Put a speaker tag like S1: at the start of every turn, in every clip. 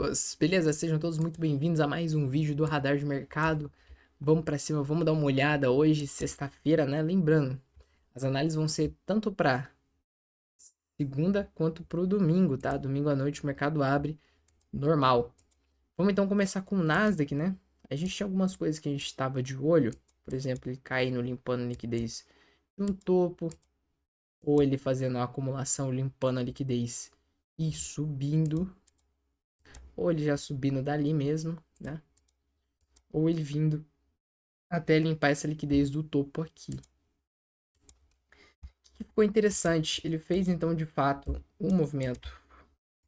S1: amigos! Beleza? Sejam todos muito bem-vindos a mais um vídeo do Radar de Mercado. Vamos pra cima, vamos dar uma olhada hoje, sexta-feira, né? Lembrando, as análises vão ser tanto para segunda quanto pro domingo, tá? Domingo à noite o mercado abre normal. Vamos então começar com o Nasdaq, né? A gente tinha algumas coisas que a gente estava de olho, por exemplo, ele caindo, limpando a liquidez de um topo, ou ele fazendo uma acumulação, limpando a liquidez e subindo, ou ele já subindo dali mesmo, né? Ou ele vindo até limpar essa liquidez do topo aqui. O que ficou interessante, ele fez então de fato um movimento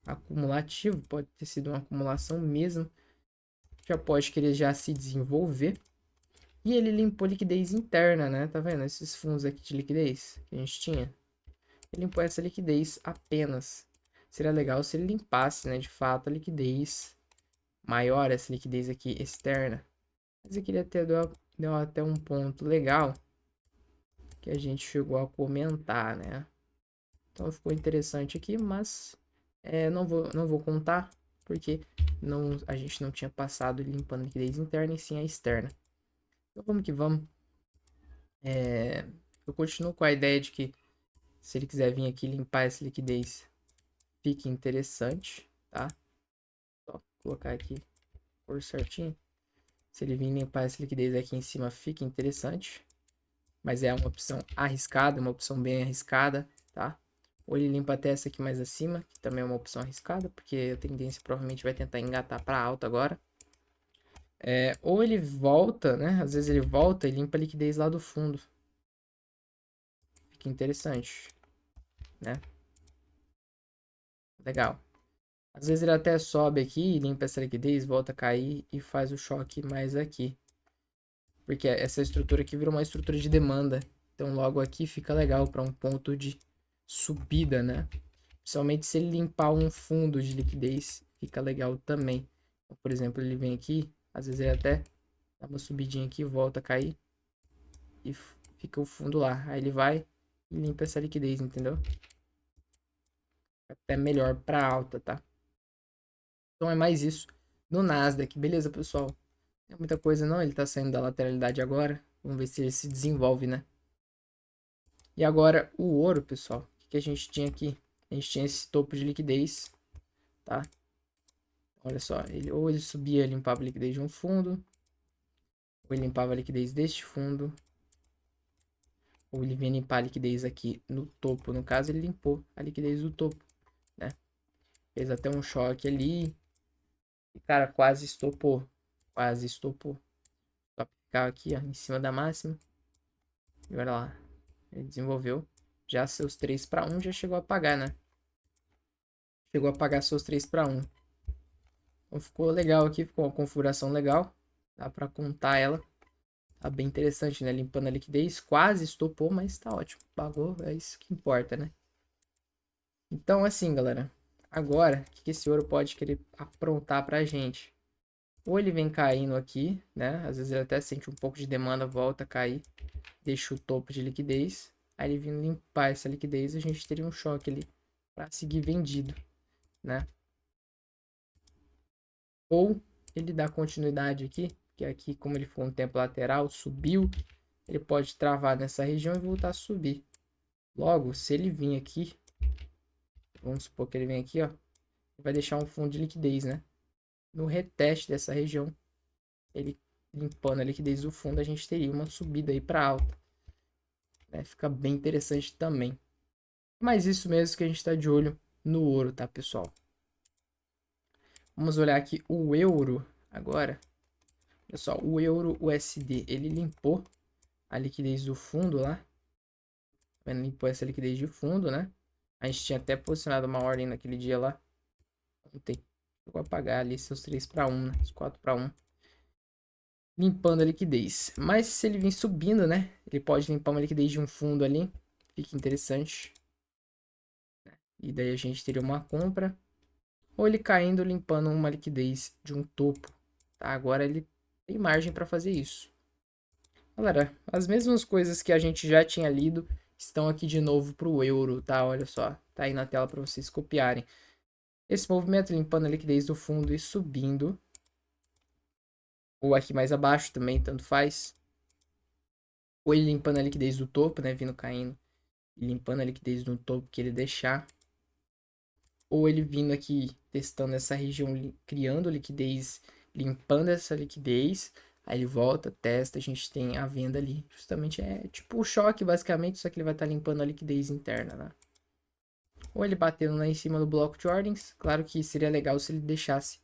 S1: acumulativo, pode ter sido uma acumulação mesmo, já pode querer já se desenvolver. E ele limpou liquidez interna, né? Tá vendo esses fundos aqui de liquidez que a gente tinha? Ele limpou essa liquidez apenas. Seria legal se ele limpasse, né, de fato, a liquidez maior, essa liquidez aqui externa. Mas aqui ele até deu até um ponto legal que a gente chegou a comentar, né? Então ficou interessante aqui, mas não vou contar porque a gente não tinha passado limpando a liquidez interna e sim a externa. Então vamos que vamos. Eu continuo com a ideia de que se ele quiser vir aqui limpar essa liquidez, fique interessante, tá? Só colocar aqui por certinho. Se ele vir limpar essa liquidez aqui em cima, fica interessante. Mas é uma opção arriscada, uma opção bem arriscada, tá? Ou ele limpa até essa aqui mais acima, que também é uma opção arriscada, porque a tendência provavelmente vai tentar engatar para alta agora. Ou ele volta, né? Às vezes ele volta e limpa a liquidez lá do fundo. Fica interessante, né? Legal. Às vezes ele até sobe aqui, limpa essa liquidez, volta a cair e faz o choque mais aqui. Porque essa estrutura aqui virou uma estrutura de demanda. Então logo aqui fica legal para um ponto de subida, né? Principalmente se ele limpar um fundo de liquidez, fica legal também. Então, por exemplo, ele vem aqui, às vezes ele até dá uma subidinha aqui, volta a cair e fica o fundo lá. Aí ele vai e limpa essa liquidez, entendeu? Até melhor para alta, tá? Então é mais isso no Nasdaq. Beleza, pessoal? Não é muita coisa não, ele tá saindo da lateralidade agora. Vamos ver se ele se desenvolve, né? E agora o ouro, pessoal. O que a gente tinha aqui? A gente tinha esse topo de liquidez, tá? Olha só, ou ele subia e limpava a liquidez de um fundo, ou ele limpava a liquidez deste fundo, ou ele vinha limpar a liquidez aqui no topo. No caso, ele limpou a liquidez do topo, né? Fez até um choque ali. E, cara, quase estopou. Quase estopou. Só ficar aqui, ó, em cima da máxima. E olha lá. Ele desenvolveu. Já seus 3 para 1 já chegou a pagar, né? Chegou a pagar seus 3 para 1. Então ficou legal aqui, ficou uma configuração legal. Dá para contar ela. Tá bem interessante, né? Limpando a liquidez. Quase estopou, mas tá ótimo. Pagou, é isso que importa, né? Então, assim, galera. Agora, o que esse ouro pode querer aprontar pra gente? Ou ele vem caindo aqui, né? Às vezes ele até sente um pouco de demanda, volta a cair. Deixa o topo de liquidez. Aí ele vindo limpar essa liquidez, a gente teria um choque ali para seguir vendido, né? Ou ele dá continuidade aqui, que aqui, como ele for um tempo lateral, subiu, ele pode travar nessa região e voltar a subir. Logo, se ele vir aqui, vamos supor que ele vem aqui, ó, vai deixar um fundo de liquidez, né? No reteste dessa região, ele limpando a liquidez do fundo, a gente teria uma subida aí para alta, né? Fica bem interessante também. Mas isso mesmo que a gente está de olho no ouro, tá, pessoal? Vamos olhar aqui o euro agora. Pessoal, o euro USD, ele limpou a liquidez do fundo lá. Ele limpou essa liquidez de fundo, né? A gente tinha até posicionado uma ordem naquele dia lá. Ontem. Vou apagar ali seus 3 para 1, né? Os 4 para 1. Limpando a liquidez. Mas se ele vir subindo, né? Ele pode limpar uma liquidez de um fundo ali. Fica interessante. E daí a gente teria uma compra. Ou ele caindo, limpando uma liquidez de um topo. Tá? Agora ele tem margem para fazer isso. Galera, as mesmas coisas que a gente já tinha lido estão aqui de novo para o euro, tá? Olha só, tá aí na tela para vocês copiarem. Esse movimento limpando a liquidez do fundo e subindo. Ou aqui mais abaixo também, tanto faz. Ou ele limpando a liquidez do topo, né? Vindo caindo. E limpando a liquidez do topo que ele deixar. Ou ele vindo aqui testando essa região, criando liquidez, limpando essa liquidez. Aí ele volta, testa, a gente tem a venda ali. Justamente é tipo o choque, basicamente, só que ele vai estar limpando a liquidez interna, né? Ou ele batendo lá em cima do bloco de ordens. Claro que seria legal se ele deixasse,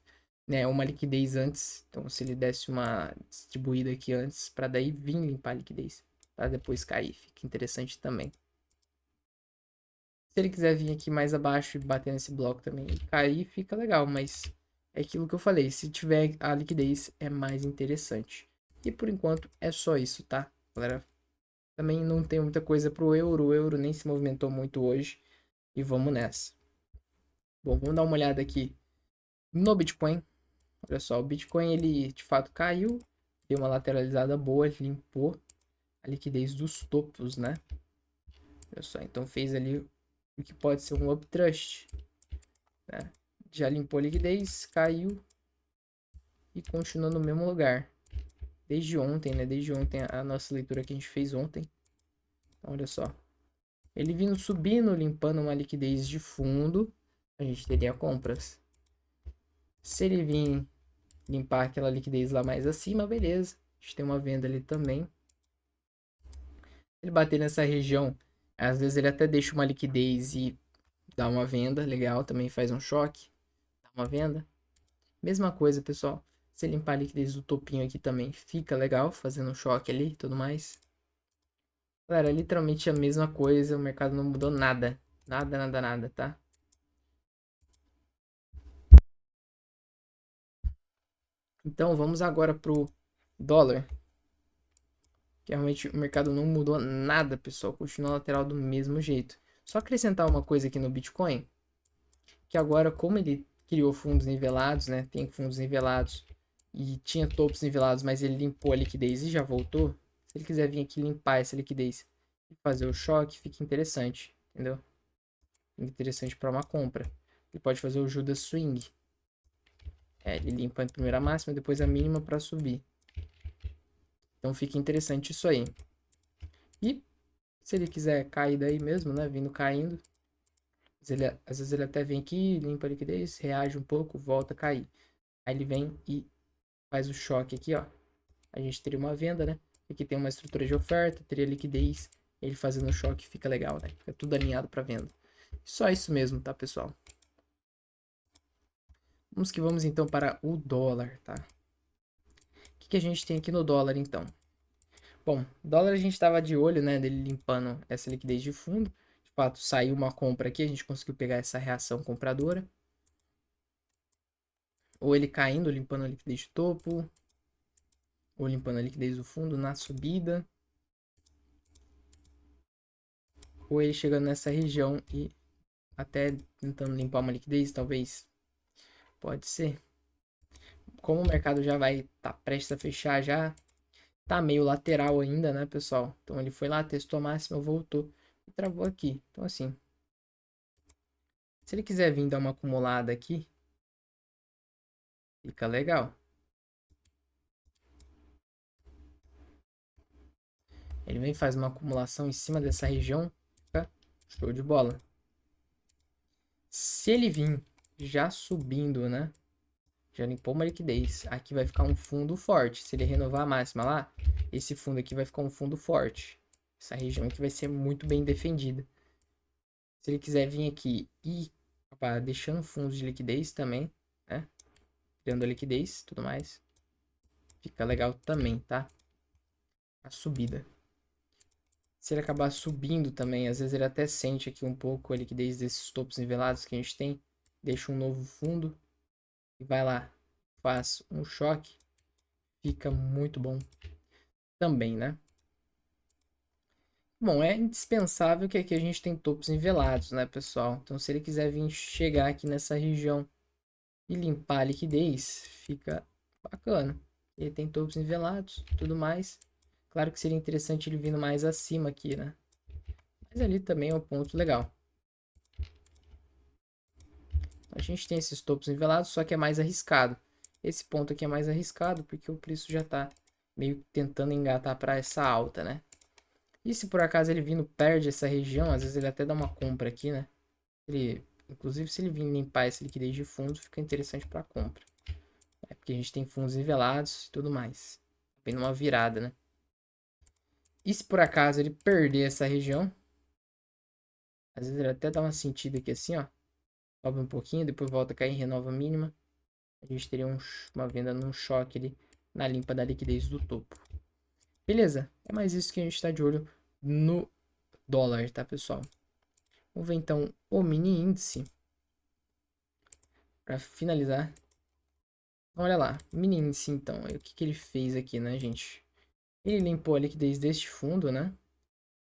S1: né, uma liquidez antes. Então, se ele desse uma distribuída aqui antes, para daí vir limpar a liquidez, para depois cair. Fica interessante também. Se ele quiser vir aqui mais abaixo e bater nesse bloco também e cair, fica legal, mas é aquilo que eu falei, se tiver a liquidez é mais interessante. E por enquanto é só isso, tá, galera? Também não tem muita coisa pro euro, o euro nem se movimentou muito hoje e vamos nessa. Bom, vamos dar uma olhada aqui no Bitcoin. Olha só, o Bitcoin ele de fato caiu, deu uma lateralizada boa, limpou a liquidez dos topos, né? Olha só, então fez ali o que pode ser um uptrust, né? Já limpou a liquidez, caiu e continua no mesmo lugar. Desde ontem, né? Desde ontem, a nossa leitura que a gente fez ontem. Então, olha só. Ele vindo subindo, limpando uma liquidez de fundo, a gente teria compras. Se ele vir limpar aquela liquidez lá mais acima, beleza. A gente tem uma venda ali também. Ele bater nessa região, às vezes ele até deixa uma liquidez e dá uma venda, legal, também faz um choque, dá uma venda. Mesma coisa, pessoal. Se limpar a liquidez do topinho aqui também fica legal, fazendo um choque ali e tudo mais. Galera, é literalmente a mesma coisa, o mercado não mudou nada. Nada, nada, nada, tá? Então vamos agora pro dólar. Que realmente o mercado não mudou nada, pessoal. Continua lateral do mesmo jeito. Só acrescentar uma coisa aqui no Bitcoin. Que agora, como ele criou fundos nivelados, né? Tem fundos nivelados. E tinha topos nivelados, mas ele limpou a liquidez e já voltou. Se ele quiser vir aqui limpar essa liquidez e fazer o choque, fica interessante. Entendeu? Fica interessante para uma compra. Ele pode fazer o Judas Swing. É, ele limpa a primeira máxima, depois a mínima para subir. Então fica interessante isso aí. E se ele quiser cair daí mesmo, né? Vindo caindo. Às vezes ele até vem aqui, limpa a liquidez, reage um pouco, volta a cair. Aí ele vem e faz o choque aqui, ó. A gente teria uma venda, né? Aqui tem uma estrutura de oferta, teria liquidez. Ele fazendo o choque fica legal, né? Fica tudo alinhado para venda. Só isso mesmo, tá, pessoal? Vamos que vamos então para o dólar, tá? O que a gente tem aqui no dólar, então? Bom, dólar a gente estava de olho, né, dele limpando essa liquidez de fundo. De fato, saiu uma compra aqui, a gente conseguiu pegar essa reação compradora. Ou ele caindo, limpando a liquidez de topo. Ou limpando a liquidez do fundo na subida. Ou ele chegando nessa região e até tentando limpar uma liquidez, talvez. Pode ser. Como o mercado já vai estar prestes a fechar já, tá meio lateral ainda, né, pessoal? Então ele foi lá, testou a máxima, voltou e travou aqui. Então assim, se ele quiser vir dar uma acumulada aqui, fica legal. Ele vem e faz uma acumulação em cima dessa região, fica show de bola. Se ele vir já subindo, né? Já limpou uma liquidez. Aqui vai ficar um fundo forte. Se ele renovar a máxima lá, esse fundo aqui vai ficar um fundo forte. Essa região aqui vai ser muito bem defendida. Se ele quiser vir aqui e acabar deixando fundos de liquidez também, né? Criando a liquidez e tudo mais. Fica legal também, tá? A subida. Se ele acabar subindo também, às vezes ele até sente aqui um pouco a liquidez desses topos nivelados que a gente tem. Deixa um novo fundo e vai lá. Faz um choque. Fica muito bom também, né? Bom, é indispensável que aqui a gente tem topos nivelados, né, pessoal? Então, se ele quiser vir chegar aqui nessa região e limpar a liquidez, fica bacana. Ele tem topos nivelados, tudo mais. Claro que seria interessante ele vindo mais acima aqui, né? Mas ali também é um ponto legal. A gente tem esses topos nivelados, só que é mais arriscado. Esse ponto aqui é mais arriscado porque o preço já tá meio tentando engatar para essa alta, né? E se por acaso ele vindo perde essa região, às vezes ele até dá uma compra aqui, né? Inclusive se ele vir limpar essa liquidez de fundo, fica interessante para compra. É porque a gente tem fundos nivelados e tudo mais. Vem numa virada, né? E se por acaso ele perder essa região, às vezes ele até dá uma sentida aqui assim, ó. Sobe um pouquinho, depois volta a cair, renova a mínima. A gente teria uma venda num choque ali na limpa da liquidez do topo. Beleza? É mais isso que a gente está de olho no dólar, tá, pessoal? Vamos ver então o mini índice para finalizar. Olha lá, mini índice então. O que que ele fez aqui, né, gente? Ele limpou a liquidez deste fundo, né?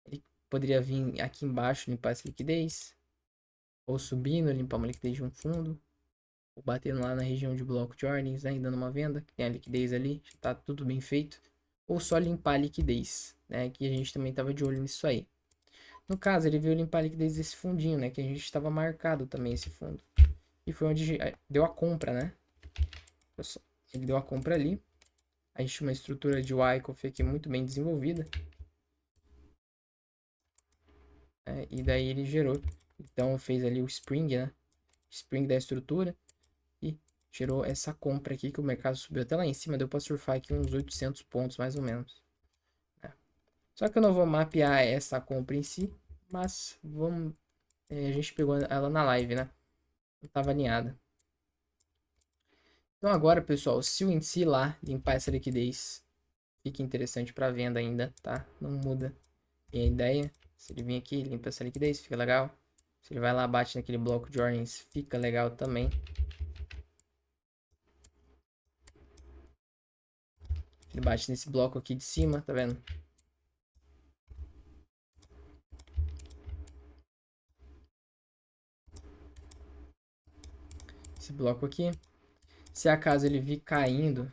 S1: Ele poderia vir aqui embaixo limpar essa liquidez. Ou subindo, limpar uma liquidez de um fundo. Ou batendo lá na região de bloco de ordens, né? E dando uma venda. Que tem a liquidez ali, já tá tudo bem feito. Ou só limpar a liquidez, né? Que a gente também tava de olho nisso aí. No caso, ele veio limpar a liquidez desse fundinho, né? Que a gente estava marcado também esse fundo. E foi onde deu a compra, né? Ele deu a compra ali. A gente tinha uma estrutura de Wyckoff aqui muito bem desenvolvida. E daí ele gerou. Então fez ali o Spring, né? Spring da estrutura. E gerou essa compra aqui que o mercado subiu até lá em cima. Deu para surfar aqui uns 800 pontos mais ou menos. Só que eu não vou mapear essa compra em si. Mas vamos... a gente pegou ela na live, né? Não estava alinhada. Então agora, pessoal, se o índice lá limpar essa liquidez, fica interessante para venda ainda, tá? Não muda. E a ideia, se ele vir aqui, limpa essa liquidez, fica legal. Se ele vai lá, bate naquele bloco de ordens, fica legal também. Ele bate nesse bloco aqui de cima, tá vendo? Esse bloco aqui. Se acaso ele vir caindo,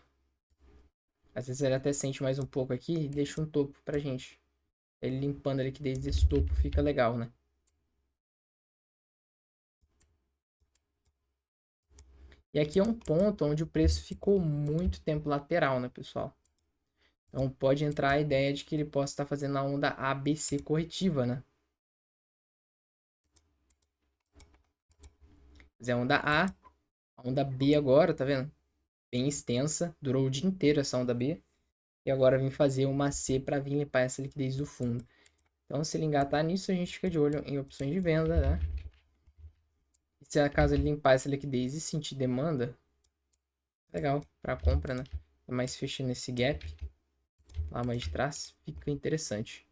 S1: às vezes ele até sente mais um pouco aqui e deixa um topo pra gente. Ele limpando a liquidez desse topo fica legal, né? E aqui é um ponto onde o preço ficou muito tempo lateral, né, pessoal? Então pode entrar a ideia de que ele possa estar fazendo a onda ABC corretiva, né? Fazer a onda A onda B agora, tá vendo? Bem extensa, durou o dia inteiro essa onda B. E agora vem fazer uma C para vir limpar essa liquidez do fundo. Então, se ele engatar nisso, a gente fica de olho em opções de venda, né? E se acaso ele limpar essa liquidez e sentir demanda, legal para compra, né? Mais fechando esse gap lá mais de trás, fica interessante.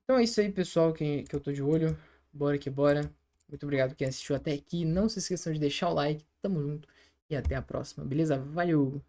S1: Então é isso aí, pessoal, que eu tô de olho. Bora que bora. Muito obrigado quem assistiu até aqui. Não se esqueçam de deixar o like. Tamo junto e até a próxima, beleza? Valeu!